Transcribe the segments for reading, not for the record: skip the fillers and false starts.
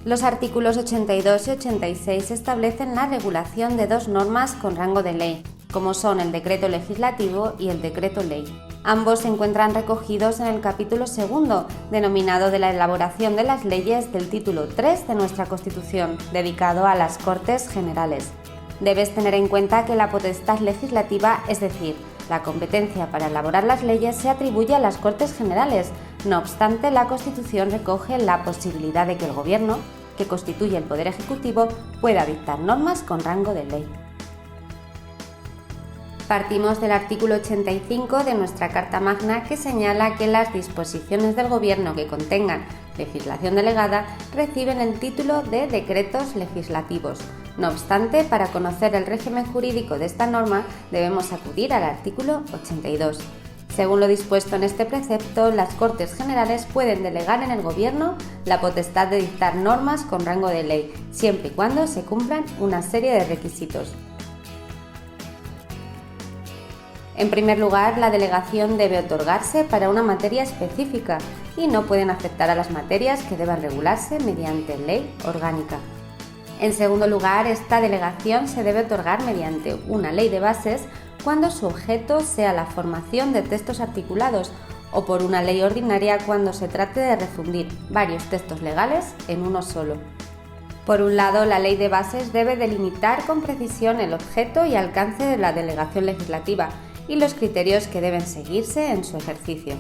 Los artículos 82 y 86 establecen la regulación de dos normas con rango de ley, como son el decreto legislativo y el decreto ley. Ambos se encuentran recogidos en el capítulo segundo, denominado de la elaboración de las leyes del título 3 de nuestra Constitución, dedicado a las Cortes Generales. Debes tener en cuenta que la potestad legislativa, es decir, la competencia para elaborar las leyes, se atribuye a las Cortes Generales. No obstante, la Constitución recoge la posibilidad de que el Gobierno, que constituye el Poder Ejecutivo, pueda dictar normas con rango de ley. Partimos del artículo 85 de nuestra Carta Magna, que señala que las disposiciones del Gobierno que contengan legislación delegada reciben el título de decretos legislativos. No obstante, para conocer el régimen jurídico de esta norma debemos acudir al artículo 82. Según lo dispuesto en este precepto, las Cortes Generales pueden delegar en el Gobierno la potestad de dictar normas con rango de ley, siempre y cuando se cumplan una serie de requisitos. En primer lugar, la delegación debe otorgarse para una materia específica y no pueden afectar a las materias que deban regularse mediante ley orgánica. En segundo lugar, esta delegación se debe otorgar mediante una ley de bases cuando su objeto sea la formación de textos articulados o por una ley ordinaria cuando se trate de refundir varios textos legales en uno solo. Por un lado, la ley de bases debe delimitar con precisión el objeto y alcance de la delegación legislativa y los criterios que deben seguirse en su ejercicio.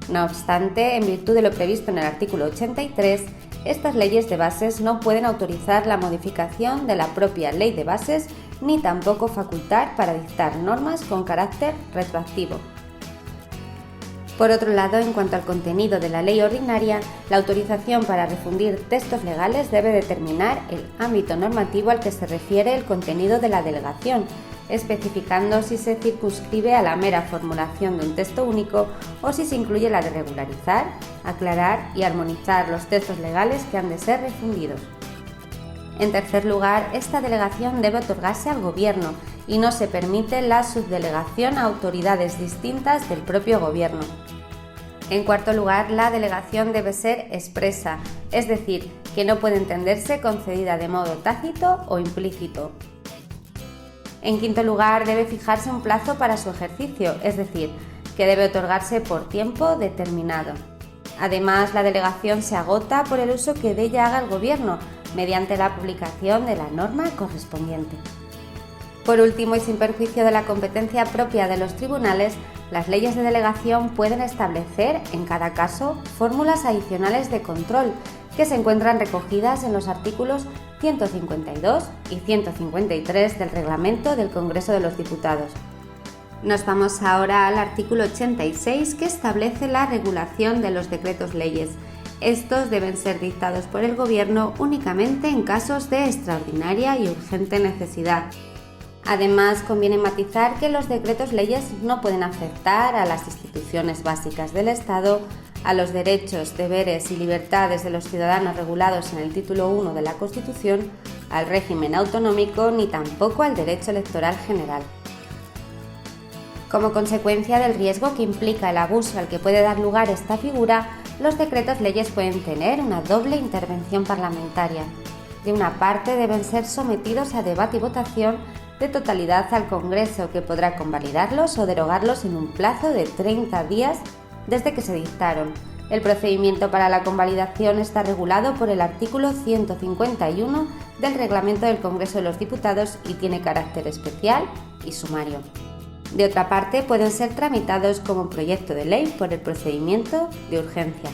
No obstante, en virtud de lo previsto en el artículo 83, estas leyes de bases no pueden autorizar la modificación de la propia ley de bases ni tampoco facultar para dictar normas con carácter retroactivo. Por otro lado, en cuanto al contenido de la ley ordinaria, la autorización para refundir textos legales debe determinar el ámbito normativo al que se refiere el contenido de la delegación, especificando si se circunscribe a la mera formulación de un texto único o si se incluye la de regularizar, aclarar y armonizar los textos legales que han de ser refundidos. En tercer lugar, esta delegación debe otorgarse al Gobierno y no se permite la subdelegación a autoridades distintas del propio Gobierno. En cuarto lugar, la delegación debe ser expresa, es decir, que no puede entenderse concedida de modo tácito o implícito. En quinto lugar, debe fijarse un plazo para su ejercicio, es decir, que debe otorgarse por tiempo determinado. Además, la delegación se agota por el uso que de ella haga el Gobierno, mediante la publicación de la norma correspondiente. Por último, y sin perjuicio de la competencia propia de los tribunales, las leyes de delegación pueden establecer, en cada caso, fórmulas adicionales de control, que se encuentran recogidas en los artículos 152 y 153 del Reglamento del Congreso de los Diputados. Nos vamos ahora al artículo 86, que establece la regulación de los decretos leyes. Estos deben ser dictados por el Gobierno únicamente en casos de extraordinaria y urgente necesidad. Además, conviene matizar que los decretos leyes no pueden afectar a las instituciones básicas del Estado, a los derechos, deberes y libertades de los ciudadanos regulados en el título 1 de la Constitución, al régimen autonómico ni tampoco al derecho electoral general. Como consecuencia del riesgo que implica el abuso al que puede dar lugar esta figura, los decretos leyes pueden tener una doble intervención parlamentaria. De una parte, deben ser sometidos a debate y votación de totalidad al Congreso, que podrá convalidarlos o derogarlos en un plazo de 30 días desde que se dictaron. El procedimiento para la convalidación está regulado por el artículo 151 del Reglamento del Congreso de los Diputados y tiene carácter especial y sumario. De otra parte, pueden ser tramitados como proyecto de ley por el procedimiento de urgencia.